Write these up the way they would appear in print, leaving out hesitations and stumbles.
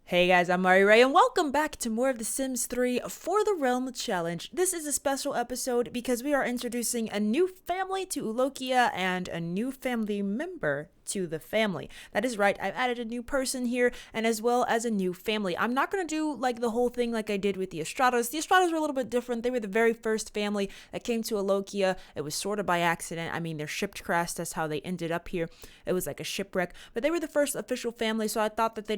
Hey guys, I'm Mari Ray, and welcome back to more of The Sims 3 for the Realm Challenge. This is a special episode because we are introducing a new family to Ulokia and a new family member to the family. That is right, I've added a new person here and as well as a new family. I'm not going to do like the whole thing like I did with the Estradas. The Estradas were a little bit different. They were the very first family that came to Ulokia. It was sort of by accident. I mean, their ship crashed. That's how they ended up here. It was like a shipwreck. But they were the first official family, so I thought that they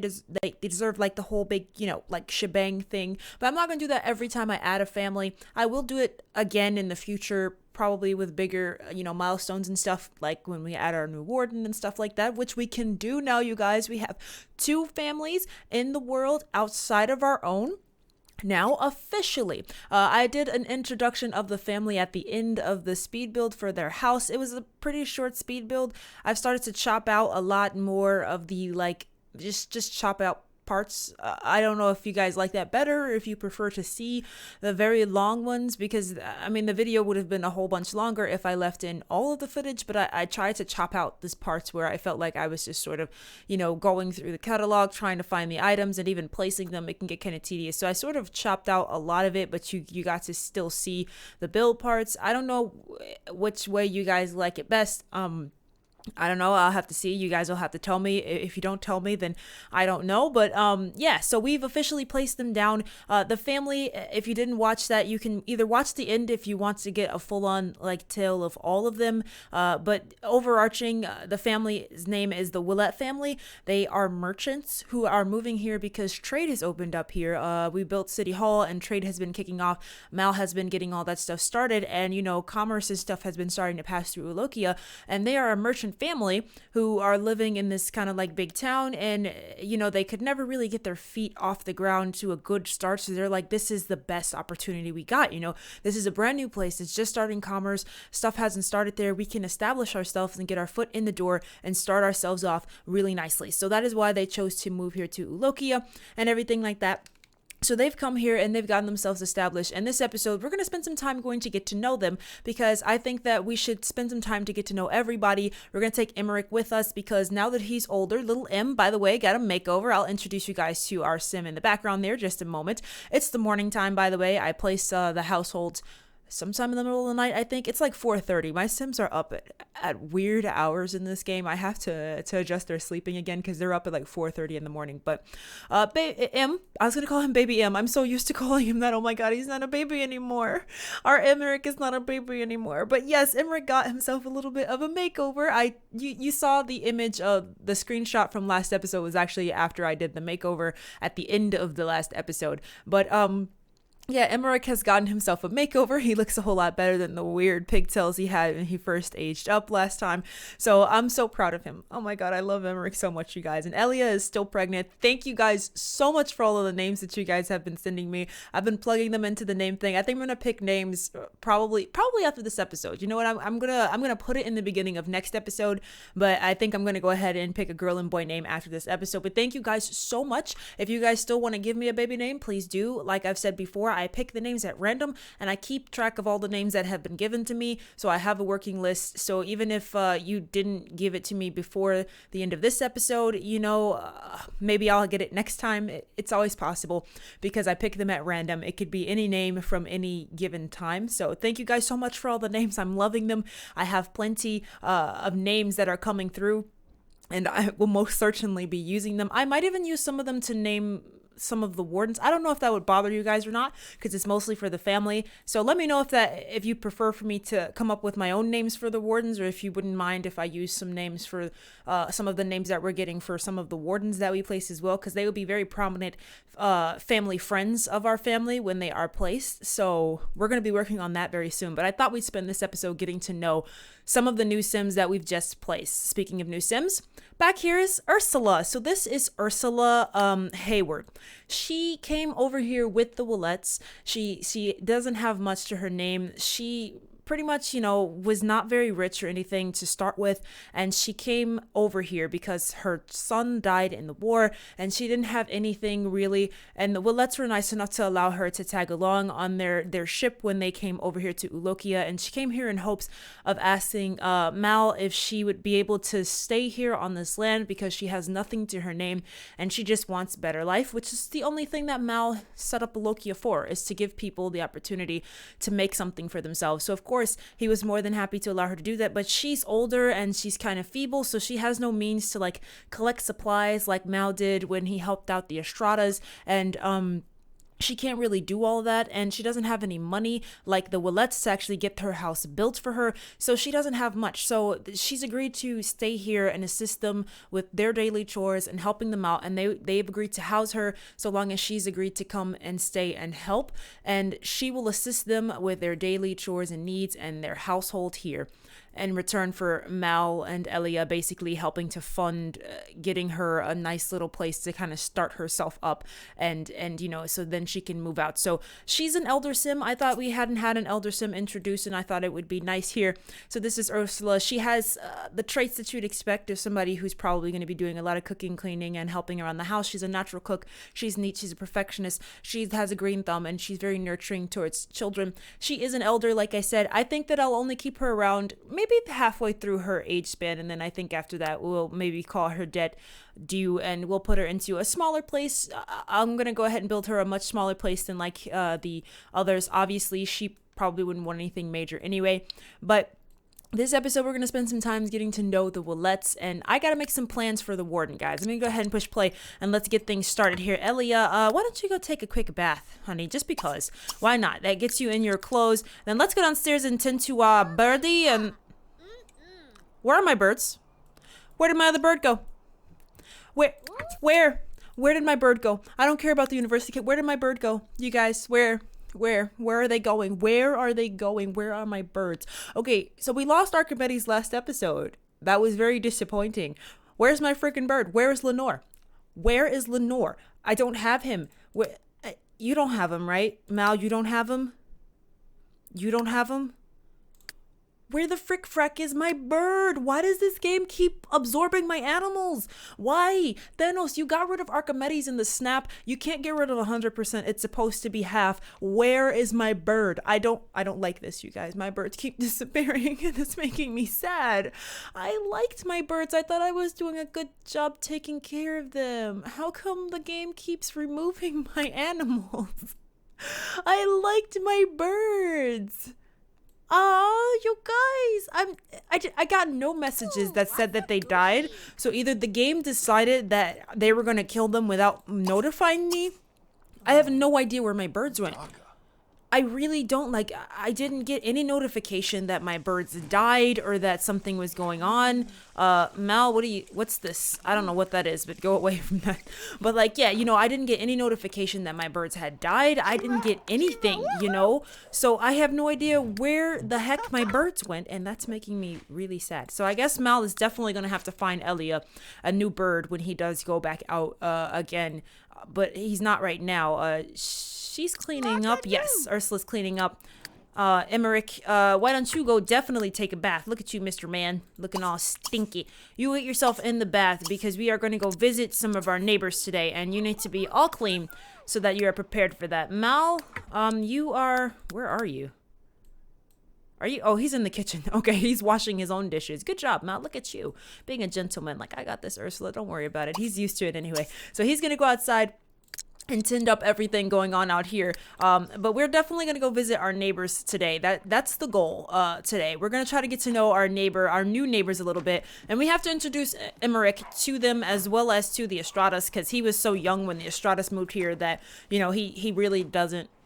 deserved like the whole big, like shebang thing. But I'm not going to do that every time I add a family. I will do it again in the future, probably with bigger, milestones and stuff, like when we add our new warden and stuff like that, which we can do now, you guys. We have two families in the world outside of our own. Now, officially, I did an introduction of the family at the end of the speed build for their house. It was a pretty short speed build. I've started to chop out a lot more of the, just chop out parts. I don't know if you guys like that better or if you prefer to see the very long ones, because the video would have been a whole bunch longer if I left in all of the footage, but I tried to chop out these parts where I felt like I was just sort of, going through the catalog, trying to find the items and even placing them. It can get kind of tedious. So I sort of chopped out a lot of it, but you got to still see the build parts. I don't know which way you guys like it best. I don't know. I'll have to see. You guys will have to tell me. If you don't tell me, then I don't know. But yeah, so we've officially placed them down. The family, if you didn't watch that, you can either watch the end if you want to get a full-on tale of all of them. But overarching, the family's name is the Willett family. They are merchants who are moving here because trade has opened up here. We built City Hall and trade has been kicking off. Mal has been getting all that stuff started, and commerce and stuff has been starting to pass through Ulokia, and they are a merchant family who are living in this kind of big town, and they could never really get their feet off the ground to a good start, so they're like, this is the best opportunity we got. This is a brand new place. It's just starting commerce. Stuff hasn't started there. We can establish ourselves and get our foot in the door and start ourselves off really nicely. So that is why they chose to move here to Ulokia and everything like that. So they've come here and they've gotten themselves established. And this episode, we're going to spend some time going to get to know them, because I think that we should spend some time to get to know everybody. We're going to take Emmerich with us because now that he's older, little M, by the way, got a makeover. I'll introduce you guys to our sim in the background there just a moment. It's the morning time, by the way. I placed the households sometime in the middle of the night. I think it's like 4:30. My sims are up at weird hours in this game. I have to adjust their sleeping again because they're up at 4:30 in the morning. But M, I was gonna call him Baby M. I'm so used to calling him that. Oh my god, he's not a baby anymore. Our Emmerich is not a baby anymore. But yes, Emmerich got himself a little bit of a makeover. You saw the image of the screenshot from last episode was actually after I did the makeover at the end of the last episode. But yeah, Emmerich has gotten himself a makeover. He looks a whole lot better than the weird pigtails he had when he first aged up last time. So I'm so proud of him. Oh my god, I love Emmerich so much, you guys. And Elia is still pregnant. Thank you guys so much for all of the names that you guys have been sending me. I've been plugging them into the name thing. I think I'm gonna pick names probably after this episode. You know what? I'm gonna put it in the beginning of next episode. But I think I'm gonna go ahead and pick a girl and boy name after this episode. But thank you guys so much. If you guys still want to give me a baby name, please do. Like I've said before, I pick the names at random and I keep track of all the names that have been given to me, so I have a working list. So even if you didn't give it to me before the end of this episode, maybe I'll get it next time. It's always possible because I pick them at random. It could be any name from any given time. So thank you guys so much for all the names. I'm loving them. I have plenty of names that are coming through, and I will most certainly be using them. I might even use some of them to name some of the wardens. I don't know if that would bother you guys or not, because it's mostly for the family. So let me know if you prefer for me to come up with my own names for the wardens, or if you wouldn't mind if I use some names for some of the names that we're getting for some of the wardens that we place as well, because they would be very prominent family friends of our family when they are placed. So we're going to be working on that very soon. But I thought we'd spend this episode getting to know some of the new sims that we've just placed. Speaking of new sims, back here is Ursula. So this is Ursula Hayward. She came over here with the Willetts. She doesn't have much to her name. She pretty much, was not very rich or anything to start with. And she came over here because her son died in the war and she didn't have anything really. And the Willets were nice enough to allow her to tag along on their ship when they came over here to Ulokia. And she came here in hopes of asking Mal if she would be able to stay here on this land because she has nothing to her name and she just wants better life, which is the only thing that Mal set up Ulokia for, is to give people the opportunity to make something for themselves. So of course he was more than happy to allow her to do that, but she's older and she's kind of feeble, so she has no means to like collect supplies like Mal did when he helped out the Estradas. And she can't really do all that, and she doesn't have any money like the Willets to actually get her house built for her, so she doesn't have much. So she's agreed to stay here and assist them with their daily chores and helping them out, and they've agreed to house her so long as she's agreed to come and stay and help, and she will assist them with their daily chores and needs and their household here, in return for Mal and Elia basically helping to fund getting her a nice little place to kind of start herself up and so then she can move out. So she's an elder sim. I thought we hadn't had an elder sim introduced, and I thought it would be nice here. So this is Ursula. She has the traits that you'd expect of somebody who's probably going to be doing a lot of cooking, cleaning, and helping around the house. She's a natural cook. She's neat. She's a perfectionist. She has a green thumb, and she's very nurturing towards children. She is an elder, like I said. I think that I'll only keep her around maybe halfway through her age span, and then I think after that we'll maybe call her debt due and we'll put her into a smaller place. I'm gonna go ahead and build her a much smaller place than like the others. Obviously she probably wouldn't want anything major anyway, but this episode we're going to spend some time getting to know the Willets, and I got to make some plans for the warden, guys. I'm going to go ahead and push play and let's get things started here. Elia, why don't you go take a quick bath, honey, just because. Why not? That gets you in your clothes. Then let's go downstairs and tend to Birdie. And where are my birds? Where did my other bird go? Where did my bird go? I don't care about the university kid. Where did my bird go? You guys, where are they going? Where are they going? Where are my birds? Okay, so we lost Archimedes last episode. That was very disappointing. Where's my freaking bird? Where is Lenore? Where is Lenore? I don't have him. You don't have him, right? Mal, you don't have him? You don't have him? Where the frick frack is my bird? Why does this game keep absorbing my animals? Why? Thanos, you got rid of Archimedes in the snap. You can't get rid of 100%. It's supposed to be half. Where is my bird? I don't like this, you guys. My birds keep disappearing and it's making me sad. I liked my birds. I thought I was doing a good job taking care of them. How come the game keeps removing my animals? I liked my birds. Oh, you guys, I got no messages that said that they died. So either the game decided that they were going to kill them without notifying me. I have no idea where my birds went. I really don't I didn't get any notification that my birds died or that something was going on. Mal, what's this? I don't know what that is, but go away from that. But yeah, I didn't get any notification that my birds had died. I didn't get anything, So I have no idea where the heck my birds went, and that's making me really sad. So I guess Mal is definitely going to have to find Elia a new bird when he does go back out again. But he's not right now. She's cleaning up. Yes, Ursula's cleaning up. Emmerich, why don't you go definitely take a bath? Look at you, Mr. Man, looking all stinky. You get yourself in the bath because we are going to go visit some of our neighbors today, and you need to be all clean so that you are prepared for that. Mal, where are you? Oh, he's in the kitchen. Okay, he's washing his own dishes. Good job, Mal. Look at you being a gentleman. I got this, Ursula. Don't worry about it. He's used to it anyway. So he's going to go outside and tinned up everything going on out here. But we're definitely going to go visit our neighbors today. That's the goal today. We're going to try to get to know our new neighbors a little bit. And we have to introduce Emmerich to them as well as to the Estradas, because he was so young when the Estradas moved here that, he really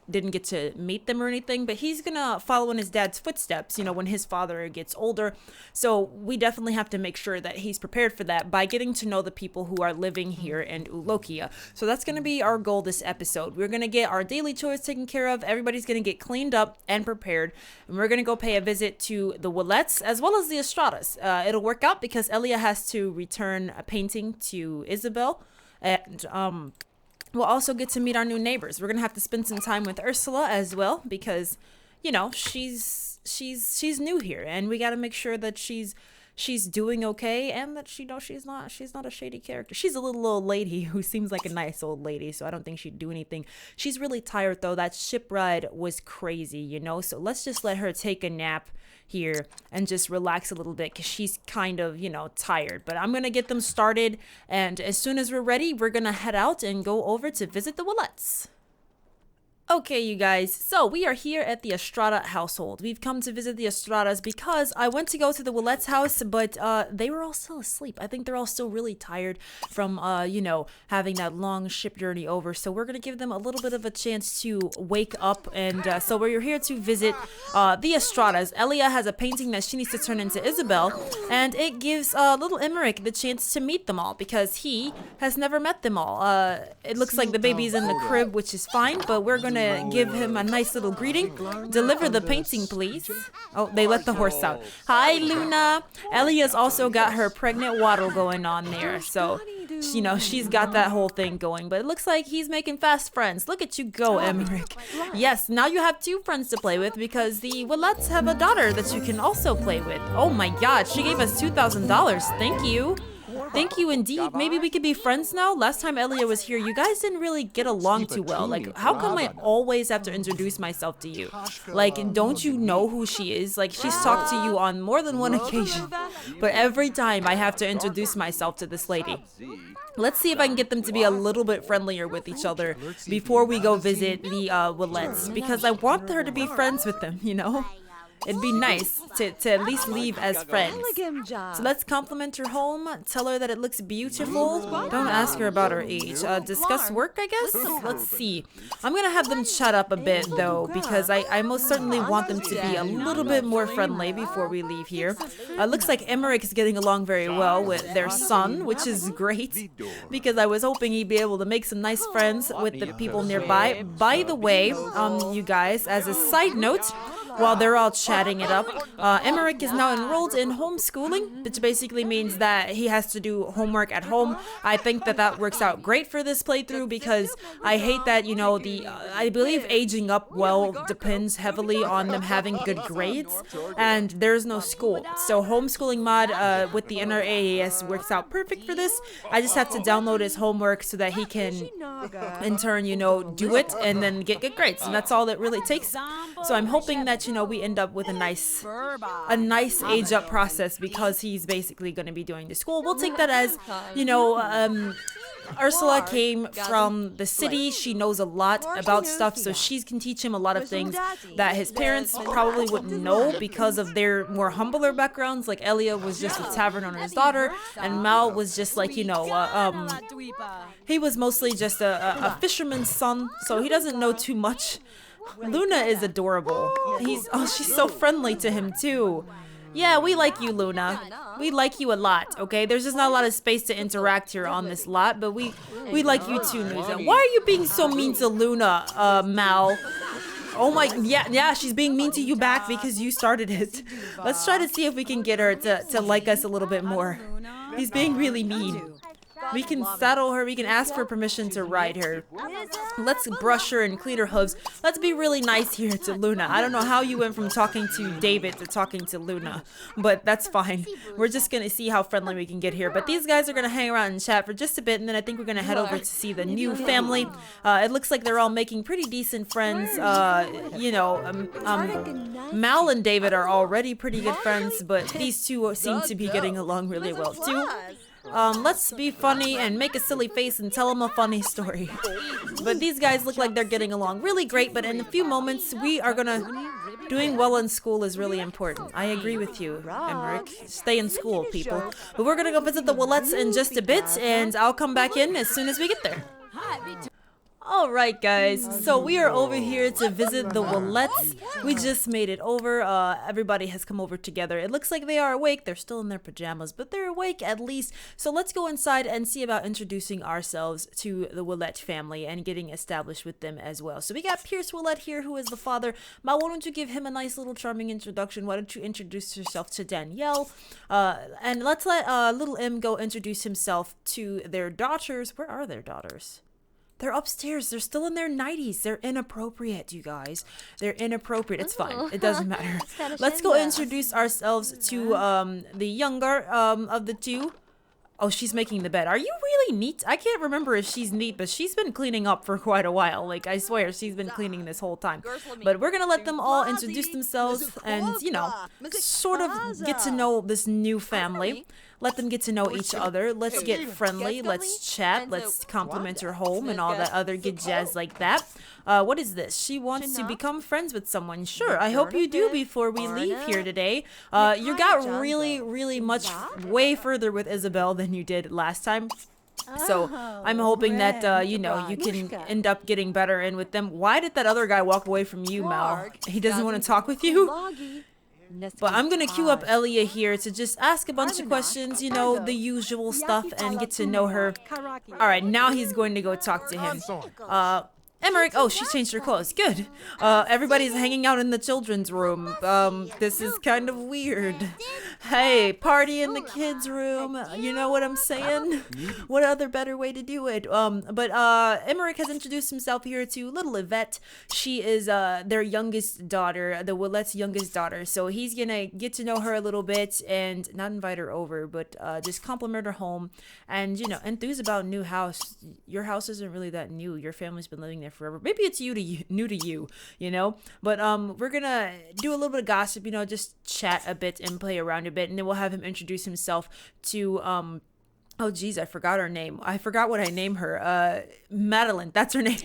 didn't get to meet them or anything, but he's gonna follow in his dad's footsteps, when his father gets older. So we definitely have to make sure that he's prepared for that by getting to know the people who are living here in Ulokia. So that's gonna be our goal this episode. We're gonna get our daily chores taken care of. Everybody's gonna get cleaned up and prepared, and we're gonna go pay a visit to the Willets as well as the Estradas. It'll work out because Elia has to return a painting to Isabel, and we'll also get to meet our new neighbors. We're going to have to spend some time with Ursula as well because, you know, she's new here, and we got to make sure that she's doing okay, and that she's not a shady character. She's a little old lady who seems like a nice old lady, so I don't think she'd do anything. She's really tired though. That ship ride was crazy, you know, so let's just let her take a nap here and just relax a little bit, because she's kind of, you know, tired. But I'm gonna get them started, and as soon as we're ready, we're gonna head out and go over to visit the Willets. Okay, you guys, so we are here at the Estrada household. We've come to visit the Estradas because I went to go to the Willets house, but they were all still asleep. I think they're all still really tired from, you know, having that long ship journey over. So we're going to give them a little bit of a chance to wake up. And so we're here to visit the Estradas. Elia has a painting that she needs to turn into Isabel, and it gives little Emmerich the chance to meet them all because he has never met them all. It looks like the baby's in the crib, which is fine, but we're going to give him a nice little greeting. Deliver the painting, please. Oh, they let the horse out. Hi, Luna. Elia's also got her pregnant waddle going on there, so you know, she's got that whole thing going, but it looks like he's making fast friends. Look at you go, Emmerich. Yes, now you have 2 friends to play with because the Willets have a daughter that you can also play with. Oh my god, she gave us $2,000. Thank you. Thank you indeed. Maybe we could be friends now? Last time Elia was here, you guys didn't really get along too well. Like, how come I always have to introduce myself to you? Like, don't you know who she is? Like, she's talked to you on more than one occasion. But every time I have to introduce myself to this lady. Let's see if I can get them to be a little bit friendlier with each other before we go visit the Willets. Because I want her to be friends with them, you know? It'd be nice to at least leave as friends. So let's compliment her home. Tell her that it looks beautiful. Don't ask her about her age. Discuss work, I guess? Let's see. I'm going to have them shut up a bit, though, because I most certainly want them to be a little bit more friendly before we leave here. Looks like Emmerich is getting along very well with their son, which is great, because I was hoping he'd be able to make some nice friends with the people nearby. By the way, you guys, as a side note, while they're all chatting it up, Emmerich is now enrolled in homeschooling, which basically means that he has to do homework at home. I think that works out great for this playthrough because I hate that, you know, I believe aging up well depends heavily on them having good grades, and there's no school. So homeschooling mod with the NRAAS works out perfect for this. I just have to download his homework so that he can, in turn, you know, do it and then get good grades, and that's all that really takes. So I'm hoping that, you know, we end up with a nice age up process because he's basically going to be doing the school. We'll take that as, you know, Ursula came from the city. She knows a lot about stuff, so she can teach him a lot of things that his parents probably wouldn't know because of their more humbler backgrounds. Like Elia was just a tavern owner's daughter, and Mal was just like, you know, he was mostly just a fisherman's son, so he doesn't know too much. Luna is adorable. She's so friendly to him too. Yeah, we like you, Luna. We like you a lot, okay? There's just not a lot of space to interact here on this lot, but we like you too, Nuza. Why are you being so mean to Luna, Mal? Oh my, yeah, she's being mean to you back because you started it. Let's try to see if we can get her to like us a little bit more. He's being really mean. We can saddle her. We can ask for permission to ride her. Let's brush her and clean her hooves. Let's be really nice here to Luna. I don't know how you went from talking to David to talking to Luna, but that's fine. We're just going to see how friendly we can get here. But these guys are going to hang around and chat for just a bit, and then I think we're going to head over to see the new family. It looks like they're all making pretty decent friends. You know, Mal and David are already pretty good friends, but these two seem to be getting along really well too. Let's be funny and make a silly face and tell them a funny story. But these guys look like they're getting along really great, but in a few moments we are doing well in school is really important. I agree with you, Emmerich. Stay in school, people. But we're gonna go visit the Willets in just a bit, and I'll come back in as soon as we get there. Alright guys, so we are over here to visit the Willets. We just made it over. Everybody has come over together. It looks like they are awake. They're still in their pajamas, but they're awake at least. So let's go inside and see about introducing ourselves to the Willett family and getting established with them as well. So we got Pierce Willett here, who is the father. Ma, why don't you give him a nice little charming introduction? Why don't you introduce yourself to Danielle? And let's let little M go introduce himself to their daughters. Where are their daughters? They're upstairs. They're still in their 90s. They're inappropriate, you guys. They're inappropriate. It's fine. It doesn't matter. Let's go introduce ourselves to the younger of the two. Oh, she's making the bed. Are you really neat? I can't remember if she's neat, but she's been cleaning up for quite a while. Like, I swear, she's been cleaning this whole time. But we're gonna let them all introduce themselves and, you know, sort of get to know this new family. Let them get to know each other. Let's get friendly. Let's chat. Let's compliment her home and all that other good jazz like that. What is this? She wants to become friends with someone. Sure, I hope you do before we leave here today. You got really much way further with Isabel than you did last time. So I'm hoping that, you know, you can end up getting better in with them. Why did that other guy walk away from you, Mal? He doesn't want to talk with you? But I'm going to queue up Elia here to just ask a bunch of questions, you know, the usual stuff, and get to know her. All right, now he's going to go talk to him. Emmerich, oh, she changed her clothes. Good. Everybody's hanging out in the children's room. This is kind of weird. Hey, party in the kids' room. You know what I'm saying? What other better way to do it? But Emmerich has introduced himself here to little Yvette. She is their youngest daughter, the Willetts' youngest daughter. So he's gonna get to know her a little bit and not invite her over, but just compliment her home and, you know, enthuse about new house. Your house isn't really that new. Your family's been living there forever. Maybe it's new to you, you know. But we're gonna do a little bit of gossip, you know, just chat a bit and play around a bit, and then we'll have him introduce himself to oh geez, I forgot her name. I forgot what I named her. Madeline, that's her name.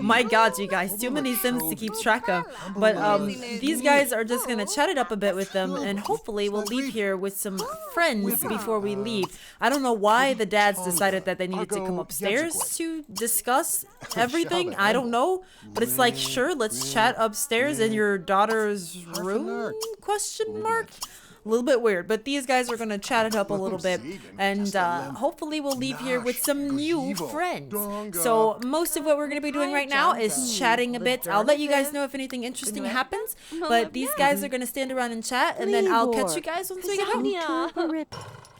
My God, you guys, too many Sims to keep track of. But these guys are just gonna chat it up a bit with them, and hopefully we'll leave here with some friends before we leave. I don't know why the dads decided that they needed to come upstairs to discuss everything. I don't know, but it's like, sure, let's chat upstairs in your daughter's room? Question mark. A little bit weird, but these guys are gonna chat it up a little bit, and hopefully we'll leave here with some new friends. So most of what we're gonna be doing right now is chatting a bit. I'll let you guys know if anything interesting happens, but these guys are gonna stand around and chat, and then I'll catch you guys once we get home.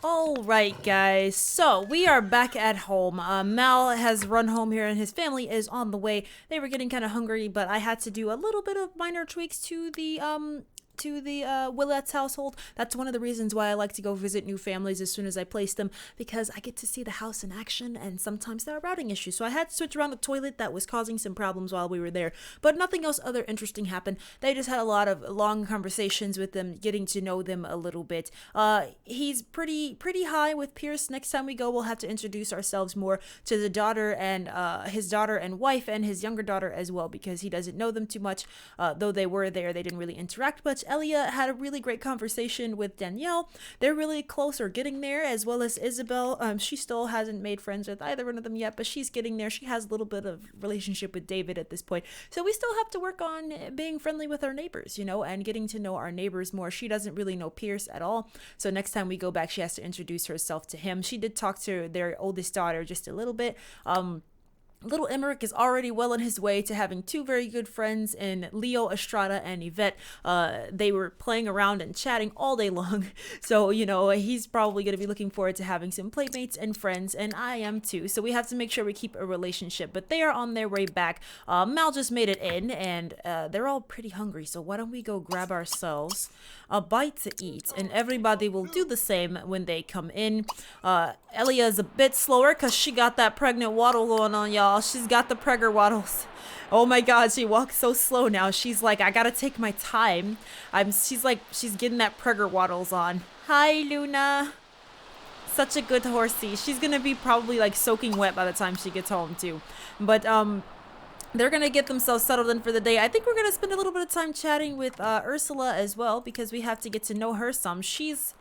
Alright guys, so we are back at home. Mal has run home here and his family is on the way. They were getting kind of hungry, but I had to do a little bit of minor tweaks to the Willetts household. That's one of the reasons why I like to go visit new families as soon as I place them, because I get to see the house in action, and sometimes there are routing issues. So I had to switch around the toilet. That was causing some problems while we were there, but nothing else other interesting happened. They just had a lot of long conversations with them, getting to know them a little bit. He's pretty high with Pierce. Next time we go, we'll have to introduce ourselves more to the daughter and his daughter and wife and his younger daughter as well, because he doesn't know them too much. Though they were there, they didn't really interact much. Elia had a really great conversation with Danielle. They're really close or getting there, as well as Isabel. She still hasn't made friends with either one of them yet, but she's getting there. She has a little bit of relationship with David at this point. So we still have to work on being friendly with our neighbors, you know, and getting to know our neighbors more. She doesn't really know Pierce at all. So next time we go back, she has to introduce herself to him. She did talk to their oldest daughter just a little bit. Little Emmerich is already well on his way to having two very good friends in Leo, Estrada, and Yvette. They were playing around and chatting all day long. So, you know, he's probably going to be looking forward to having some playmates and friends, and I am too. So we have to make sure we keep a relationship. But they are on their way back. Mal just made it in, and they're all pretty hungry. So why don't we go grab ourselves a bite to eat, and everybody will do the same when they come in. Elia is a bit slower because she got that pregnant waddle going on, y'all. She's got the pregger waddles. Oh my God, she walks so slow now. She's like, I gotta take my time. She's getting that pregger waddles on. Hi, Luna. Such a good horsey. She's gonna be probably like soaking wet by the time she gets home too. But they're gonna get themselves settled in for the day. I think we're gonna spend a little bit of time chatting with Ursula as well, because we have to get to know her some. She's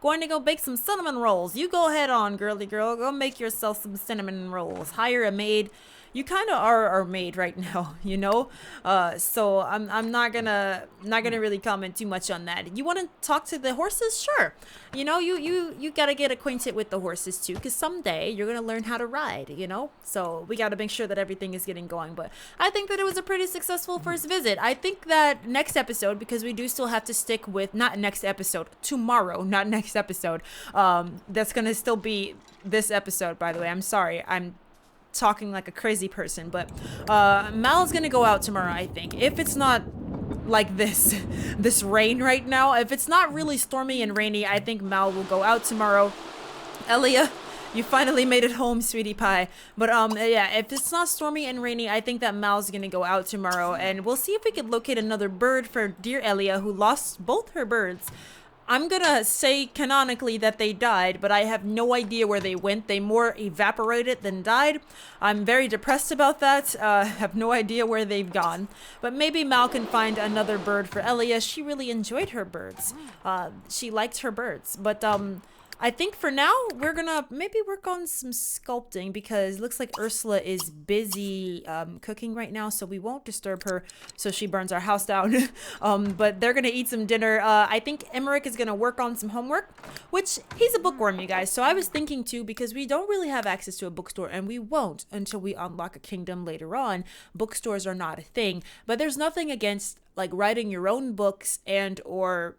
going to go bake some cinnamon rolls. You go ahead on, girly girl. Go make yourself some cinnamon rolls. Hire a maid. You kind of are our maid right now, you know. So I'm not gonna really comment too much on that. You want to talk to the horses? Sure. You know, you gotta get acquainted with the horses too, because someday you're gonna learn how to ride. You know, so we gotta make sure that everything is getting going. But I think that it was a pretty successful first visit. I think that next episode, because we do still have to stick with not next episode, tomorrow, not next episode. That's gonna still be this episode, by the way. I'm sorry. talking like a crazy person, but Mal's gonna go out tomorrow, I think. If it's not like this rain right now, if it's not really stormy and rainy, I think Mal will go out tomorrow. Elia, you finally made it home, sweetie pie. But yeah, if it's not stormy and rainy, I think that Mal's gonna go out tomorrow, and we'll see if we can locate another bird for dear Elia, who lost both her birds. I'm gonna say canonically that they died, but I have no idea where they went. They more evaporated than died. I'm very depressed about that. Have no idea where they've gone. But maybe Mal can find another bird for Elia. She really enjoyed her birds. She liked her birds. But I think for now, we're gonna maybe work on some sculpting, because it looks like Ursula is busy cooking right now, so we won't disturb her so she burns our house down. But they're gonna eat some dinner. I think Emmerich is gonna work on some homework, which he's a bookworm, you guys. So I was thinking too, because we don't really have access to a bookstore, and we won't until we unlock a kingdom later on. Bookstores are not a thing, but there's nothing against like writing your own books and or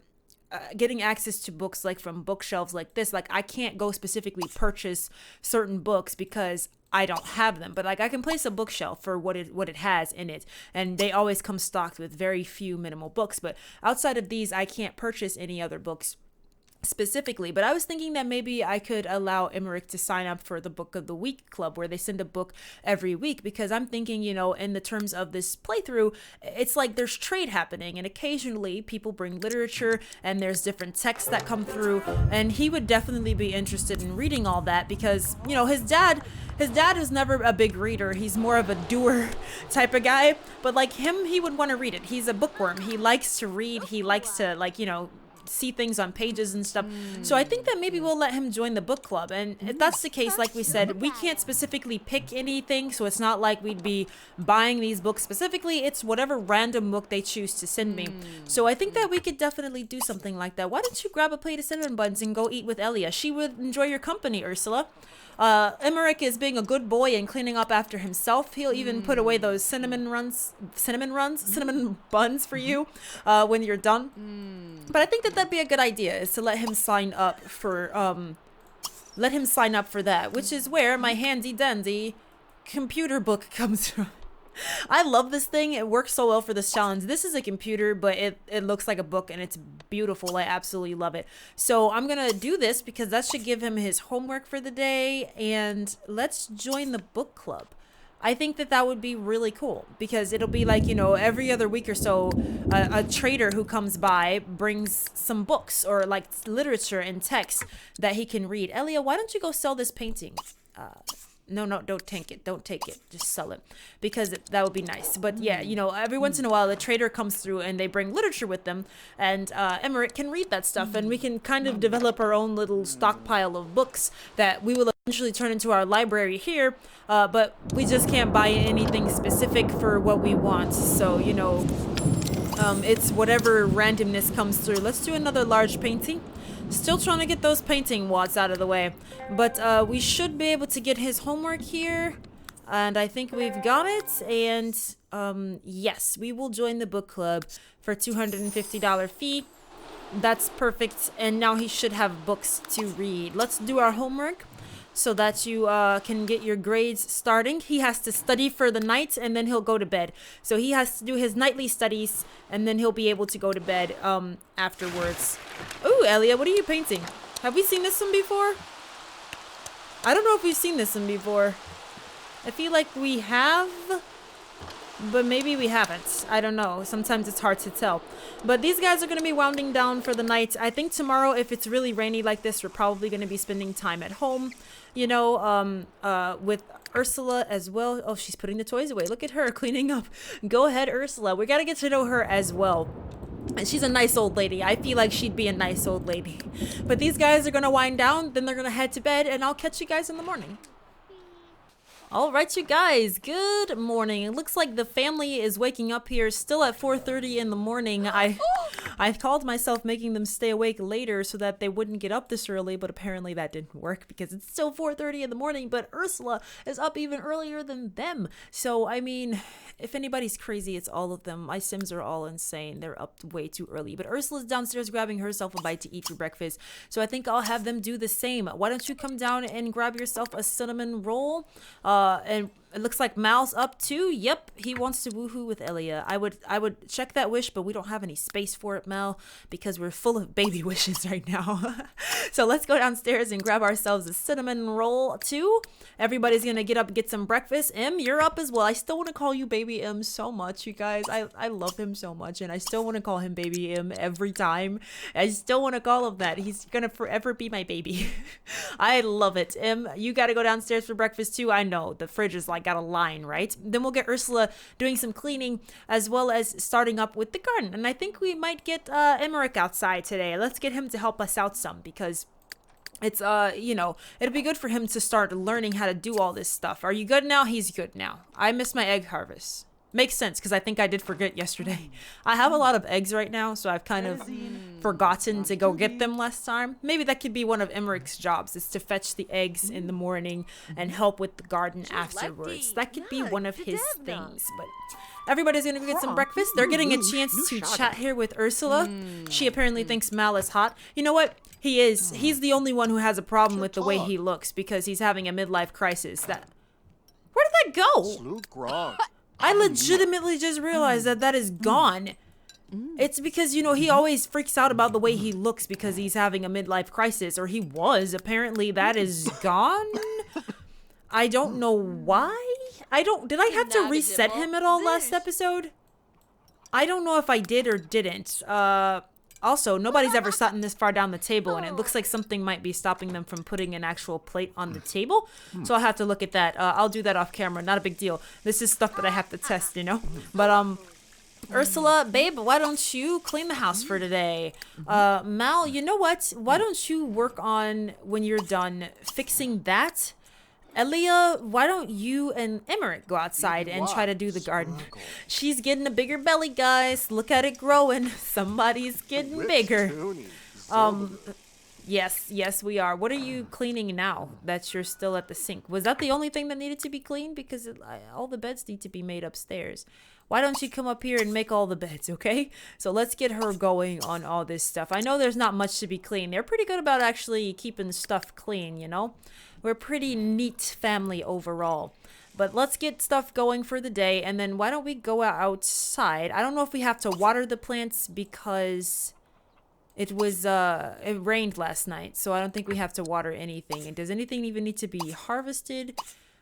getting access to books like from bookshelves like this. Like I can't go specifically purchase certain books because I don't have them, but like I can place a bookshelf for what it has in it, and they always come stocked with very few minimal books. But outside of these, I can't purchase any other books specifically. But I was thinking that maybe I could allow Emmerich to sign up for the Book of the Week Club, where they send a book every week, because I'm thinking, you know, in the terms of this playthrough, it's like there's trade happening, and occasionally people bring literature and there's different texts that come through, and he would definitely be interested in reading all that, because, you know, his dad is never a big reader. He's more of a doer type of guy, but like him, he would want to read it. He's a bookworm. He likes to read. He likes to, like, you know, see things on pages and stuff. So I think that maybe we'll let him join the book club. And if that's the case, like we said, we can't specifically pick anything, so it's not like we'd be buying these books specifically. It's whatever random book they choose to send me. So I think that we could definitely do something like that. Why don't you grab a plate of cinnamon buns and go eat with Elia? She would enjoy your company, Ursula. Emmerich is being a good boy and cleaning up after himself. He'll even put away those cinnamon buns for you when you're done. But I think that that'd be a good idea, is to let him sign up for that, which is where my handy dandy computer book comes from. I love this thing. It works so well for this challenge. This is a computer, but it looks like a book, and it's beautiful. I absolutely love it. So I'm gonna do this because that should give him his homework for the day, and let's join the book club. I think that that would be really cool, because it'll be like, you know, every other week or so, a trader who comes by brings some books or like literature and text that he can read. Elia, why don't you go sell this painting? No, don't take it. Don't take it. Just sell it, because that would be nice. But yeah, you know, every once in a while, the trader comes through and they bring literature with them, and Emmerich can read that stuff, and we can kind of develop our own little stockpile of books that we will eventually turn into our library here. But we just can't buy anything specific for what we want. So, you know, it's whatever randomness comes through. Let's do another large painting. Still trying to get those painting watts out of the way, but we should be able to get his homework here, and I think we've got it. And yes, we will join the book club for $250 fee. That's perfect, and now he should have books to read. Let's do our homework so that you can get your grades starting. He has to study for the night, and then he'll go to bed. So he has to do his nightly studies, and then he'll be able to go to bed afterwards. Ooh, Elia, what are you painting? Have we seen this one before? I don't know if we've seen this one before. I feel like we have, but maybe we haven't. I don't know. Sometimes it's hard to tell. But these guys are going to be winding down for the night. I think tomorrow, if it's really rainy like this, we're probably going to be spending time at home, you know, with Ursula as well. Oh, she's putting the toys away. Look at her cleaning up. Go ahead, Ursula. We got to get to know her as well. And she's a nice old lady. I feel like she'd be a nice old lady. But these guys are going to wind down. Then they're going to head to bed. And I'll catch you guys in the morning. All right, you guys, good morning. It looks like the family is waking up here still at 4:30 in the morning. I I called myself making them stay awake later so that they wouldn't get up this early, but apparently that didn't work because it's still 4:30 in the morning, but Ursula is up even earlier than them. So, I mean, if anybody's crazy, it's all of them. My Sims are all insane. They're up way too early. But Ursula's downstairs grabbing herself a bite to eat for breakfast. So I think I'll have them do the same. Why don't you come down and grab yourself a cinnamon roll? And it looks like Mal's up too. Yep, he wants to woohoo with Elia. I would check that wish, but we don't have any space for it, Mal, because we're full of baby wishes right now. So let's go downstairs and grab ourselves a cinnamon roll too. Everybody's gonna get up and get some breakfast. Em, you're up as well. I still want to call you Baby Em so much, you guys. I love him so much, and I still want to call him Baby Em every time. I still want to call him that. He's gonna forever be my baby. I love it. Em, you gotta go downstairs for breakfast too. I know the fridge is like got a line, right? Then we'll get Ursula doing some cleaning as well as starting up with the garden. And I think we might get Emmerich outside today. Let's get him to help us out some because it's you know, it'll be good for him to start learning how to do all this stuff. Are you good now? He's good now. I missed my egg harvest. Makes sense because I think I did forget yesterday. I have a lot of eggs right now, so I've kind of forgotten to go get them last time. Maybe that could be one of Emmerich's jobs, is to fetch the eggs in the morning and help with the garden afterwards. That could be one of his things. But everybody's gonna go get some breakfast. They're getting a chance to chat here with Ursula. She apparently thinks Mal is hot. You know what? He is. He's the only one who has a problem with the way he looks because he's having a midlife crisis. Where did that go? I legitimately just realized that is gone. It's because, you know, he always freaks out about the way he looks because he's having a midlife crisis, or he was. Apparently that is gone. I don't know why. Did I have to reset him at all last episode? I don't know if I did or didn't. Also, nobody's ever sat this far down the table, and it looks like something might be stopping them from putting an actual plate on the table. So I'll have to look at that. I'll do that off camera. Not a big deal. This is stuff that I have to test, you know? But, Ursula, babe, why don't you clean the house for today? Mal, you know what? Why don't you work on, when you're done, fixing that? Elia, why don't you and Emmerich go outside and try to do the garden? She's getting a bigger belly, guys. Look at it growing. Somebody's getting bigger. Yes, we are. What are you cleaning now that you're still at the sink? Was that the only thing that needed to be cleaned? Because all the beds need to be made upstairs. Why don't you come up here and make all the beds, okay? So let's get her going on all this stuff. I know there's not much to be cleaned. They're pretty good about actually keeping stuff clean, you know? We're a pretty neat family overall. But let's get stuff going for the day, and then why don't we go outside? I don't know if we have to water the plants because it rained last night, so I don't think we have to water anything. And does anything even need to be harvested?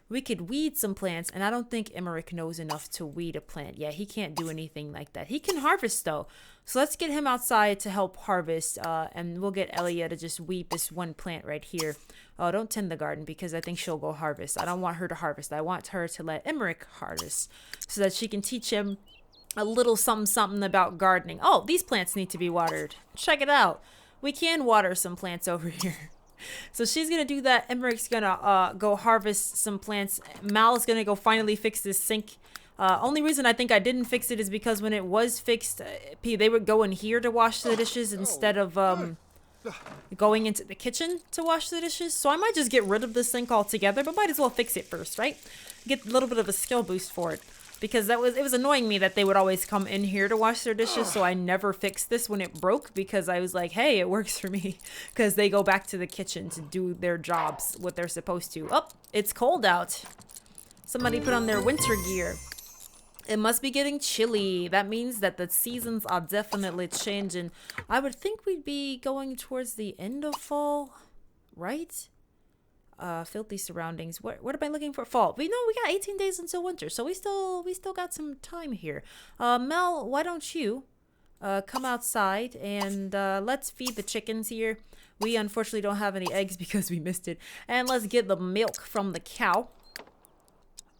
We could weed some plants, and I don't think Emmerich knows enough to weed a plant. Yeah, he can't do anything like that. He can harvest, though. So let's get him outside to help harvest, and we'll get Elia to just weed this one plant right here. Oh, don't tend the garden because I think she'll go harvest. I don't want her to harvest. I want her to let Emmerich harvest so that she can teach him a little something about gardening. Oh, these plants need to be watered. Check it out. We can water some plants over here. So she's gonna do that. Emmerich's gonna go harvest some plants. Mal is gonna go finally fix this sink. Only reason I think I didn't fix it is because when it was fixed, they would go in here to wash the dishes instead of going into the kitchen to wash the dishes. So I might just get rid of the sink altogether, but might as well fix it first, right? Get a little bit of a skill boost for it. Because it was annoying me that they would always come in here to wash their dishes, so I never fixed this when it broke because I was like, hey, it works for me. Because they go back to the kitchen to do their jobs, what they're supposed to. Oh, it's cold out. Somebody put on their winter gear. It must be getting chilly. That means that the seasons are definitely changing. I would think we'd be going towards the end of fall, right? Filthy surroundings. What am I looking for? Fall. We got 18 days until winter, so we still got some time here. Mel, why don't you come outside and let's feed the chickens here. We unfortunately don't have any eggs because we missed it. And let's get the milk from the cow.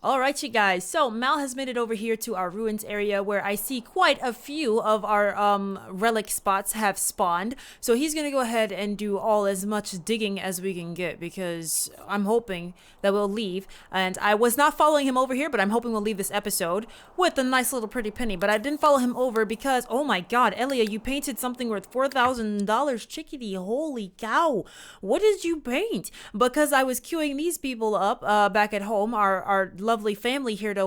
All right, you guys. So Mal has made it over here to our ruins area where I see quite a few of our relic spots have spawned. So he's gonna go ahead and do all as much digging as we can get because I'm hoping that we'll leave. And I was not following him over here, but I'm hoping we'll leave this episode with a nice little pretty penny. But I didn't follow him over because, oh my God, Elia, you painted something worth $4,000, chickadee. Holy cow! What did you paint? Because I was queuing these people up back at home. Our lovely family here to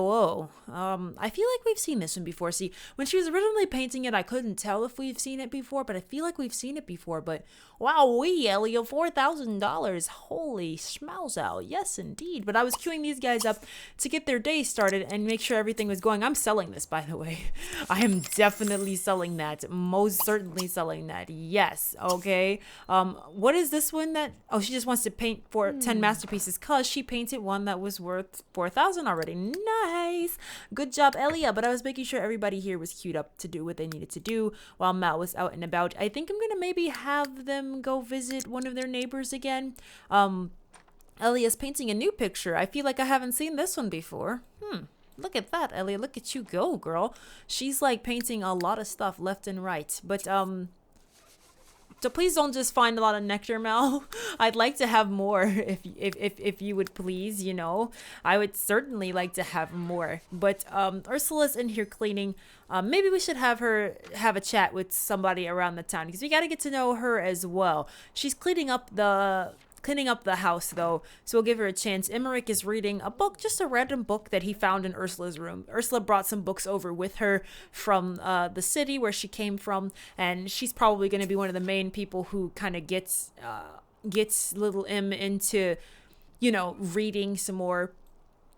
I feel like we've seen this one before. See, when she was originally painting it, I couldn't tell if we've seen it before, but I feel like we've seen it before. But wow, Elio, $4,000. Holy schmalzow. Yes, indeed. But I was queuing these guys up to get their day started and make sure everything was going. I'm selling this, by the way. I am definitely selling that. Most certainly selling that. Yes. Okay. What is this one that, oh, she just wants to paint for 10 masterpieces because she painted one that was worth 4,000 already. Nice. Good job, Elia. But I was making sure everybody here was queued up to do what they needed to do while Matt was out and about. I think I'm going to maybe have them go visit one of their neighbors again. Elia's painting a new picture. I feel like I haven't seen this one before. Look at that, Elia. Look at you go, girl. She's like painting a lot of stuff left and right. But so please don't just find a lot of nectar, Mel. I'd like to have more if you would please, you know. I would certainly like to have more. But Ursula's in here cleaning. Maybe we should have her have a chat with somebody around the town because we got to get to know her as well. She's cleaning up the house though, so we'll give her a chance. Emmerich is reading a book, just a random book that he found in Ursula's room. Ursula brought some books over with her from the city where she came from, and she's probably going to be one of the main people who kind of gets little M into, you know, reading some more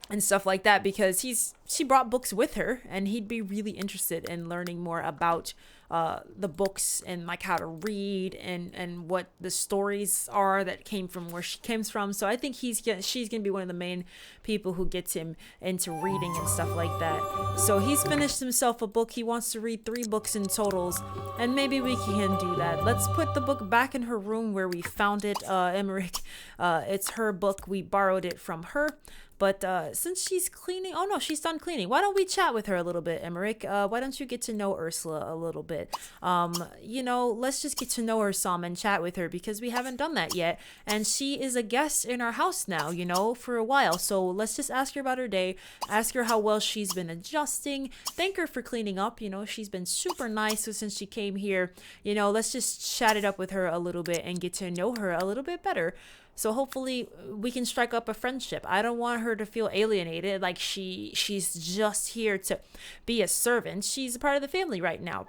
and stuff like that because she brought books with her and he'd be really interested in learning more about the books and like how to read and what the stories are that came from where she comes from. So I think she's gonna be one of the main people who gets him into reading and stuff like that. So he's finished himself a book. He wants to read 3 books in totals, and maybe we can do that. Let's put the book back in her room where we found it. Emmerich, it's her book. We borrowed it from her. But since she's cleaning, oh no, she's done cleaning. Why don't we chat with her a little bit, Emmerich? Why don't you get to know Ursula a little bit? You know, let's just get to know her some and chat with her because we haven't done that yet. And she is a guest in our house now, you know, for a while. So let's just ask her about her day, ask her how well she's been adjusting, thank her for cleaning up. You know, she's been super nice since she came here. You know, let's just chat it up with her a little bit and get to know her a little bit better. So hopefully we can strike up a friendship. I don't want her to feel alienated, like she's just here to be a servant. She's a part of the family right now.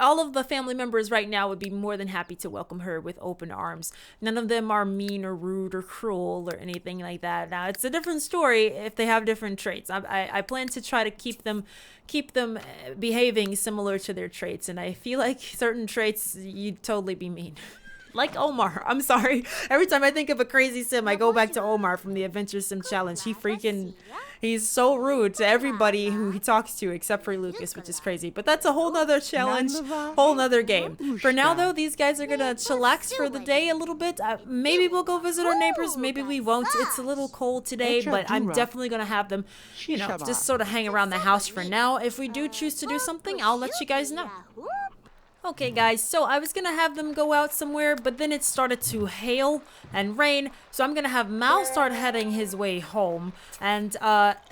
All of the family members right now would be more than happy to welcome her with open arms. None of them are mean or rude or cruel or anything like that. Now, it's a different story if they have different traits. I plan to try to keep them behaving similar to their traits, and I feel like certain traits you'd totally be mean. Like Omar. I'm sorry. Every time I think of a crazy sim, I go back to Omar from the Adventure Sim Challenge. He's so rude to everybody who he talks to except for Lucas, which is crazy. But that's a whole nother challenge, whole nother game. For now, though, these guys are gonna chillax for the day a little bit. Maybe we'll go visit our neighbors. Maybe we won't. It's a little cold today, but I'm definitely gonna have them, you know, just sort of hang around the house for now. If we do choose to do something, I'll let you guys know. Okay guys, so I was gonna have them go out somewhere, but then it started to hail and rain, so I'm gonna have Mal start heading his way home, and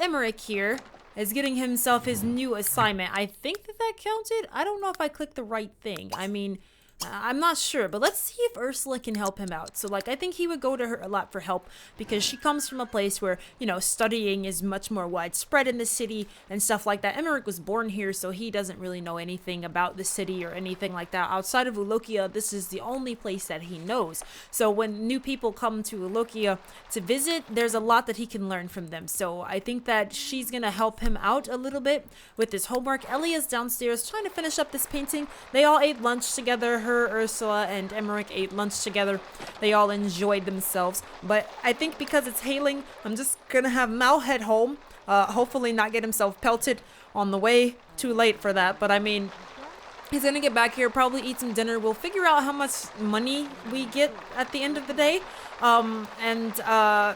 Emmerich here is getting himself his new assignment. I think that counted. I don't know if I clicked the right thing. I mean, I'm not sure, but let's see if Ursula can help him out. So, like, I think he would go to her a lot for help because she comes from a place where, you know, studying is much more widespread in the city and stuff like that. Emmerich was born here, so he doesn't really know anything about the city or anything like that. Outside of Ulokia, this is the only place that he knows. So when new people come to Ulokia to visit, there's a lot that he can learn from them. So I think that she's going to help him out a little bit with his homework. Elia's downstairs trying to finish up this painting. They all ate lunch together. Ursula and Emmerich ate lunch together. They all enjoyed themselves. But I think because it's hailing, I'm just gonna have Mal head home. Hopefully not get himself pelted on the way. Too late for that, but I mean, he's gonna get back here, probably eat some dinner. We'll figure out how much money we get at the end of the day. And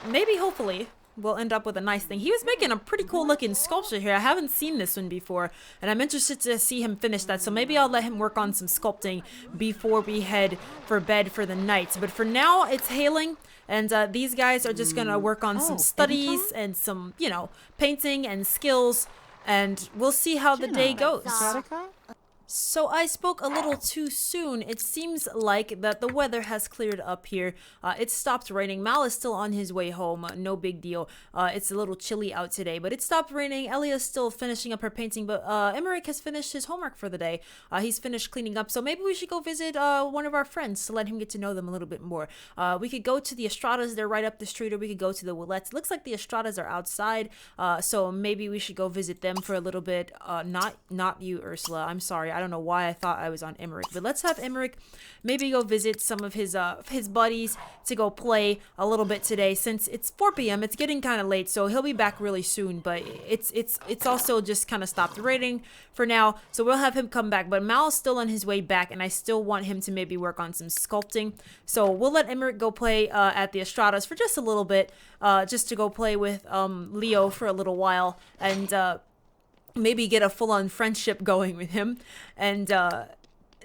maybe hopefully we'll end up with a nice thing. He was making a pretty cool looking sculpture here. I haven't seen this one before, and I'm interested to see him finish that. So maybe I'll let him work on some sculpting before we head for bed for the night. But for now, it's hailing. And these guys are just going to work on some studies and some, you know, painting and skills. And we'll see how the day goes. So I spoke a little too soon. It seems like that the weather has cleared up here. It stopped raining. Mal is still on his way home. No big deal. It's a little chilly out today, but it stopped raining. Elia's still finishing up her painting, but Emmerich has finished his homework for the day. He's finished cleaning up, so maybe we should go visit one of our friends to let him get to know them a little bit more. We could go to the Estradas. They're right up the street, or we could go to the Willets. Looks like the Estradas are outside, so maybe we should go visit them for a little bit. Not you, Ursula. I'm sorry. I don't know why I thought I was on Emmerich, but let's have Emmerich maybe go visit some of his buddies to go play a little bit today, since it's 4 p.m. It's getting kind of late, so he'll be back really soon. But it's also just kind of stopped raining for now, so we'll have him come back. But Mal's still on his way back, and I still want him to maybe work on some sculpting. So we'll let Emmerich go play at the Estradas for just a little bit, just to go play with Leo for a little while, and maybe get a full-on friendship going with him. And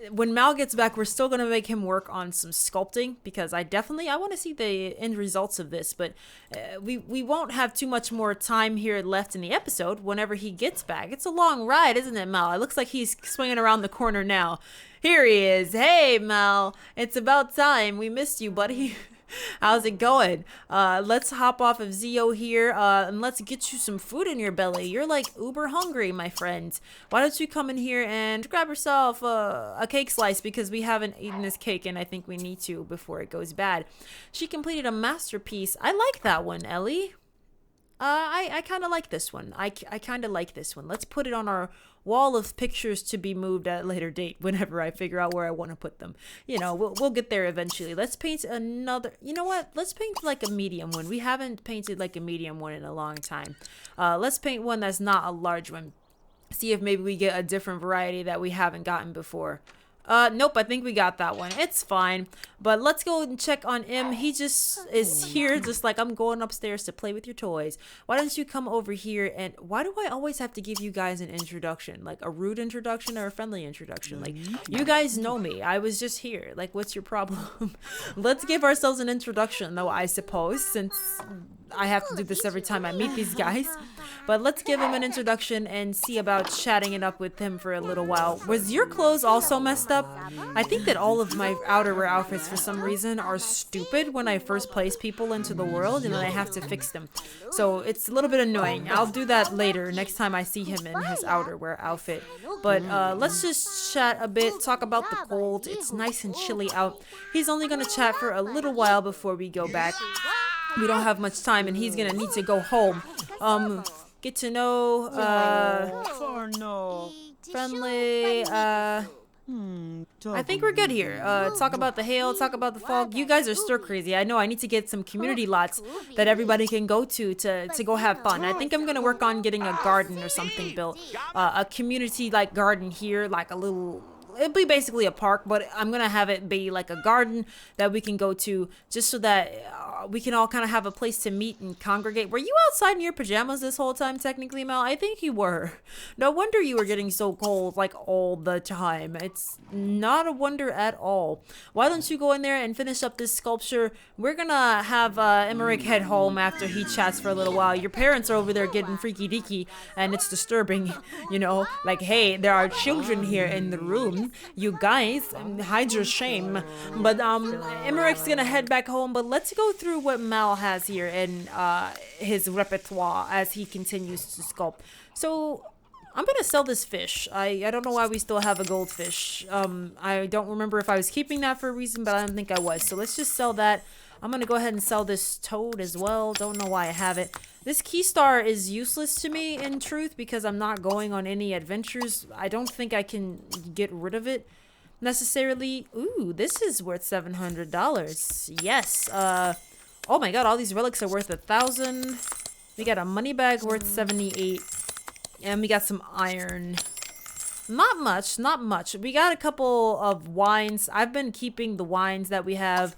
when Mal gets back, we're still going to make him work on some sculpting, because I want to see the end results of this. But we won't have too much more time here left in the episode whenever he gets back. It's a long ride, isn't it, Mal? It looks like he's swinging around the corner now. Here he is. Hey, Mal. It's about time. We missed you, buddy. How's it going? Let's hop off of Zio here, and let's get you some food in your belly. You're like uber hungry, my friend. Why don't you come in here and grab yourself a cake slice, because we haven't eaten this cake, and I think we need to before it goes bad. She completed a masterpiece. I like that one, Ellie. I kind of like this one. I kind of like this one. Let's put it on our wall of pictures to be moved at a later date whenever I figure out where I want to put them. You know, we'll get there eventually. Let's paint another. You know what? Let's paint like a medium one. We haven't painted like a medium one in a long time. Let's paint one that's not a large one. See if maybe we get a different variety that we haven't gotten before. Nope, I think we got that one. It's fine. But let's go and check on him. He just is here, just like, I'm going upstairs to play with your toys. Why don't you come over here? And why do I always have to give you guys an introduction? Like a rude introduction or a friendly introduction? Like, you guys know me. I was just here. Like, what's your problem? Let's give ourselves an introduction, though, I suppose, since I have to do this every time I meet these guys. But let's give him an introduction and see about chatting it up with him for a little while. Was your clothes also messed up? I think that all of my outerwear outfits for some reason are stupid when I first place people into the world, and then I have to fix them. So it's a little bit annoying. I'll do that later, next time I see him in his outerwear outfit. But let's just chat a bit, talk about the cold. It's nice and chilly out. He's only going to chat for a little while before we go back. We don't have much time, and he's going to need to go home. Get to know, friendly, I think we're good here. Talk about the hail, talk about the fog. You guys are stir crazy. I know I need to get some community lots that everybody can go to go have fun. I think I'm going to work on getting a garden or something built. A community like garden here, like a little... It'll be basically a park, but I'm going to have it be like a garden that we can go to, just so that we can all kind of have a place to meet and congregate. Were you outside in your pajamas this whole time, technically, Mel? I think you were. No wonder you were getting so cold, like, all the time. It's not a wonder at all. Why don't you go in there and finish up this sculpture? We're going to have Emmerich head home after he chats for a little while. Your parents are over there getting freaky deaky, and it's disturbing, you know? Like, hey, there are children here in the room. You guys, hide your shame. But Emmerich's gonna head back home, but let's go through what Mal has here in his repertoire as he continues to sculpt. So I'm gonna sell this fish. I don't know why we still have a goldfish. I don't remember if I was keeping that for a reason, but I don't think I was. So let's just sell that. I'm gonna go ahead and sell this toad as well. Don't know why I have it. This key star is useless to me, in truth, because I'm not going on any adventures. I don't think I can get rid of it necessarily. Ooh, this is worth $700. Yes. Oh my god, all these relics are worth 1,000. We got a money bag worth 78. And we got some iron. Not much, not much. We got a couple of wines. I've been keeping the wines that we have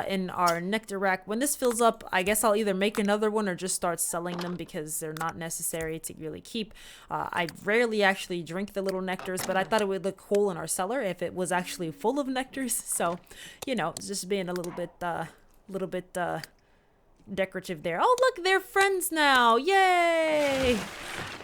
in our nectar rack. When this fills up, I guess I'll either make another one or just start selling them because they're not necessary to really keep. I rarely actually drink the little nectars, but I thought it would look cool in our cellar if it was actually full of nectars. So, just being a little bit decorative there. Oh, look, they're friends now. Yay!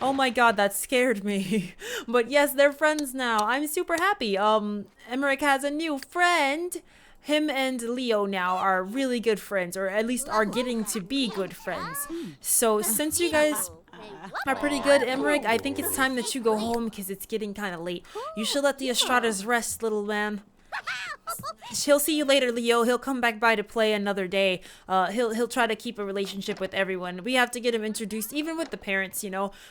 Oh my god, that scared me. But yes, they're friends now. I'm super happy. Emmerich has a new friend. Him and Leo now are really good friends, or at least are getting to be good friends. So since you guys are pretty good, Emmerich, I think it's time that you go home because it's getting kind of late. You should let the Estradas rest, little man. He'll see you later, Leo. He'll come back by to play another day. He'll try to keep a relationship with everyone. We have to get him introduced, even with the parents,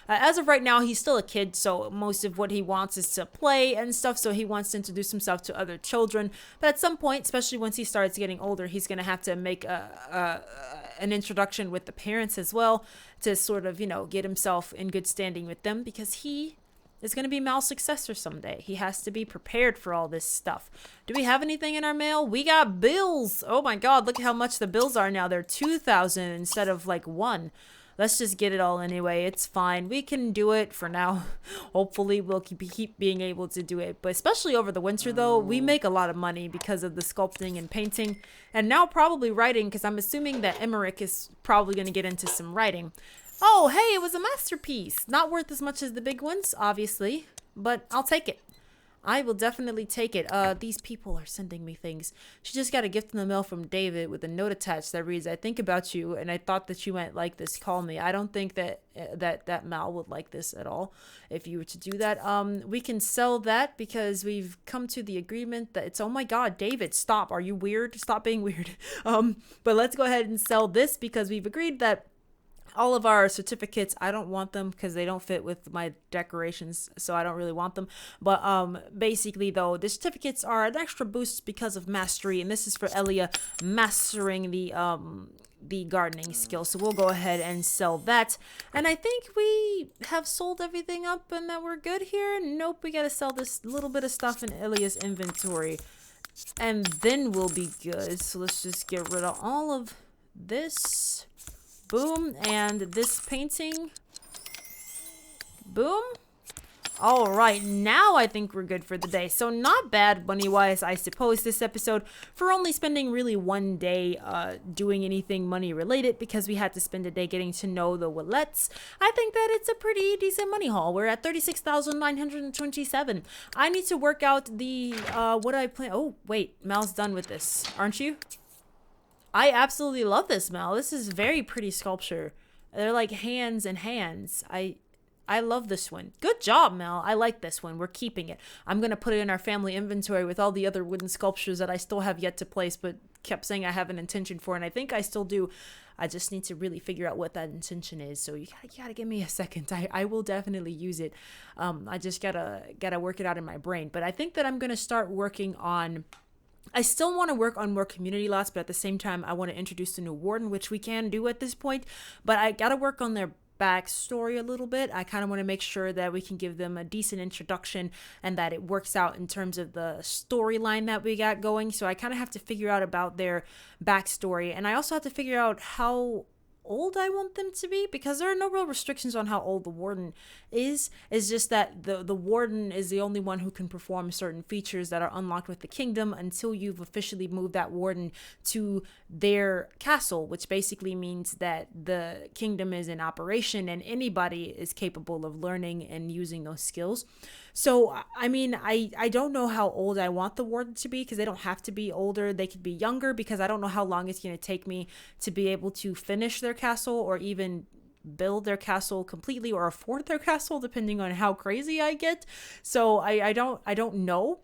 as of right now, he's still a kid, so most of what he wants is to play and stuff, so he wants to introduce himself to other children. But at some point, especially once he starts getting older, he's going to have to make an introduction with the parents as well to sort of, get himself in good standing with them, because he is going to be Mal's successor someday. He has to be prepared for all this stuff. Do we have anything in our mail? We got bills. Oh my god, look at how much the bills are now. They're 2,000 instead of like 1. Let's just get it all anyway. It's fine. We can do it for now. Hopefully we'll keep being able to do it. But especially over the winter though, we make a lot of money because of the sculpting and painting. And now probably writing, because I'm assuming that Emmerich is probably going to get into some writing. Oh, hey, it was a masterpiece. Not worth as much as the big ones, obviously, but I'll take it. I will definitely take it. These people are sending me things. She just got a gift in the mail from David with a note attached that reads, "I think about you, and I thought that you might like this. Call me." I don't think that Mal would like this at all if you were to do that. We can sell that because we've come to the agreement that it's, oh my god, David, stop. Are you weird? Stop being weird. But let's go ahead and sell this because we've agreed that all of our certificates, I don't want them because they don't fit with my decorations, so I don't really want them. But basically though, the certificates are an extra boost because of mastery, and this is for Elia mastering the gardening skill. So we'll go ahead and sell that. And I think we have sold everything up and that we're good here. Nope, we gotta sell this little bit of stuff in Elia's inventory, and then we'll be good. So let's just get rid of all of this. Boom. And this painting. Boom. All right, now I think we're good for the day. So not bad money-wise, I suppose, this episode, for only spending really one day doing anything money-related, because we had to spend a day getting to know the Willets. I think that it's a pretty decent money haul. We're at 36,927. I need to work out the, what I plan. Oh, wait, Mal's done with this, aren't you? I absolutely love this, Mal. This is very pretty sculpture. They're like hands and hands. I love this one. Good job, Mel. I like this one. We're keeping it. I'm going to put it in our family inventory with all the other wooden sculptures that I still have yet to place, but kept saying I have an intention for, and I think I still do. I just need to really figure out what that intention is. So you gotta give me a second. I will definitely use it. I just gotta work it out in my brain. But I think that I'm going to start working on... I still want to work on more community lots, but at the same time, I want to introduce the new warden, which we can do at this point. But I got to work on their backstory a little bit. I kind of want to make sure that we can give them a decent introduction and that it works out in terms of the storyline that we got going. So I kind of have to figure out about their backstory. And I also have to figure out how old I want them to be, because there are no real restrictions on how old the warden is. It's just that the warden is the only one who can perform certain features that are unlocked with the kingdom until you've officially moved that warden to their castle, which basically means that the kingdom is in operation and anybody is capable of learning and using those skills. So, I mean, I don't know how old I want the warden to be, because they don't have to be older. They could be younger, because I don't know how long it's going to take me to be able to finish their castle or even build their castle completely or afford their castle, depending on how crazy I get. So I don't know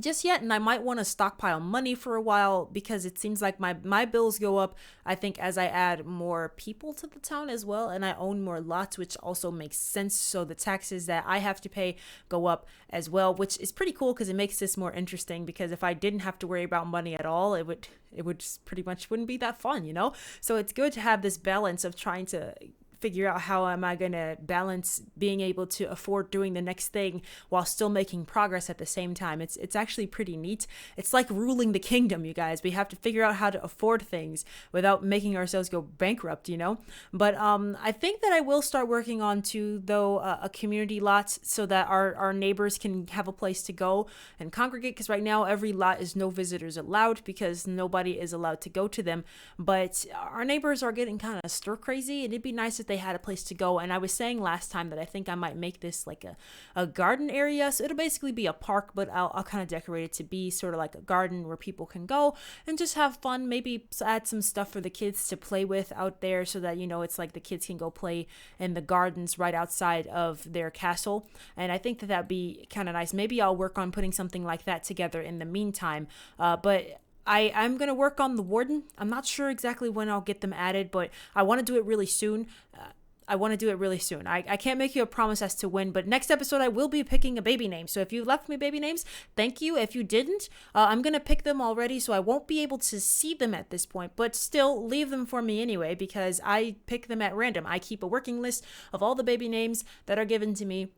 just yet, and I might want to stockpile money for a while, because it seems like my bills go up, I think, as I add more people to the town as well, and I own more lots, which also makes sense. So the taxes that I have to pay go up as well, which is pretty cool because it makes this more interesting, because if I didn't have to worry about money at all, it would just pretty much wouldn't be that fun, you know? So it's good to have this balance of trying to figure out how am I going to balance being able to afford doing the next thing while still making progress at the same time. It's actually pretty neat. It's like ruling the kingdom, you guys. We have to figure out how to afford things without making ourselves go bankrupt, you know? But I think that I will start working on too, though, a community lot so that our neighbors can have a place to go and congregate, because right now every lot is no visitors allowed because nobody is allowed to go to them. But our neighbors are getting kind of stir crazy, and it'd be nice if they had a place to go. And I was saying last time that I think I might make this like a garden area. So it'll basically be a park, but I'll kind of decorate it to be sort of like a garden where people can go and just have fun. Maybe add some stuff for the kids to play with out there so that, you know, it's like the kids can go play in the gardens right outside of their castle. And I think that that'd be kind of nice. Maybe I'll work on putting something like that together in the meantime. But I'm going to work on the warden. I'm not sure exactly when I'll get them added, but I want to do it really soon. I can't make you a promise as to when, but next episode I will be picking a baby name. So if you left me baby names, thank you. If you didn't, I'm going to pick them already, so I won't be able to see them at this point, but still leave them for me anyway, because I pick them at random. I keep a working list of all the baby names that are given to me,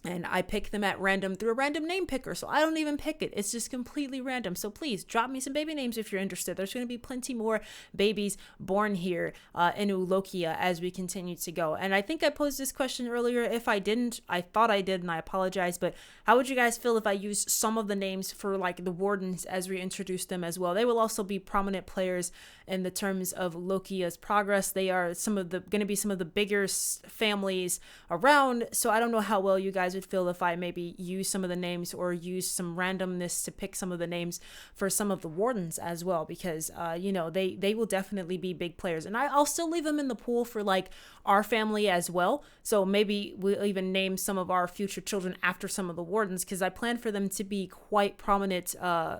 and I pick them at random through a random name picker. So I don't even pick it. It's just completely random. So please drop me some baby names if you're interested. There's going to be plenty more babies born here in Ulokia as we continue to go. And I think I posed this question earlier. If I didn't, I thought I did, and I apologize. But how would you guys feel if I use some of the names for like the wardens as we introduce them as well? They will also be prominent players in the terms of Lokia's progress. They are going to be some of the bigger families around. So I don't know how well you guys would feel if I maybe use some of the names or use some randomness to pick some of the names for some of the wardens as well, because you know, they will definitely be big players, and I'll still leave them in the pool for like our family as well. So maybe we'll even name some of our future children after some of the wardens, because I plan for them to be quite prominent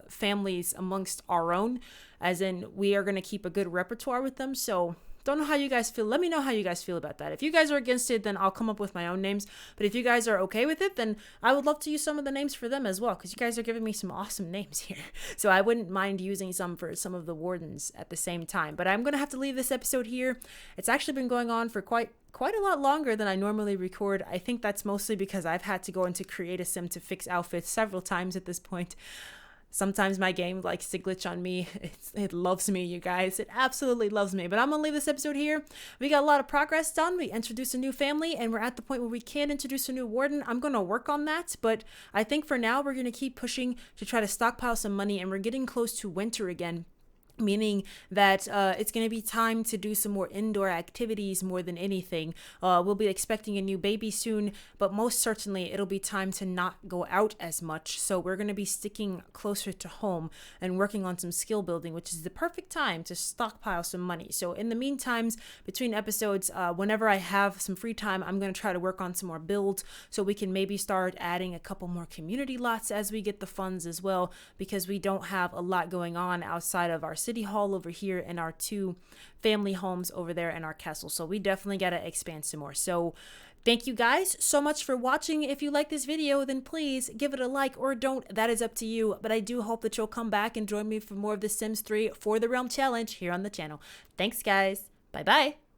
families amongst our own, as in we are going to keep a good repertoire with them. So don't know how you guys feel. Let me know how you guys feel about that. If you guys are against it, then I'll come up with my own names. But if you guys are okay with it, then I would love to use some of the names for them as well, because you guys are giving me some awesome names here. So I wouldn't mind using some for some of the wardens at the same time. But I'm going to have to leave this episode here. It's actually been going on for quite a lot longer than I normally record. I think that's mostly because I've had to go into Create a Sim to fix outfits several times at this point. Sometimes my game likes to glitch on me. It loves me, you guys. It absolutely loves me. But I'm going to leave this episode here. We got a lot of progress done. We introduced a new family, and we're at the point where we can introduce a new warden. I'm going to work on that, but I think for now we're going to keep pushing to try to stockpile some money, and we're getting close to winter again. Meaning that it's going to be time to do some more indoor activities more than anything. We'll be expecting a new baby soon, but most certainly it'll be time to not go out as much. So we're going to be sticking closer to home and working on some skill building, which is the perfect time to stockpile some money. So in the meantime, between episodes, whenever I have some free time, I'm going to try to work on some more builds so we can maybe start adding a couple more community lots as we get the funds as well, because we don't have a lot going on outside of our city hall over here and our 2 family homes over there in our castle. So we definitely got to expand some more. So thank you guys so much for watching. If you like this video, then please give it a like, or don't. That is up to you. But I do hope that you'll come back and join me for more of The Sims 3 For the Realm Challenge here on the channel. Thanks, guys. Bye-bye.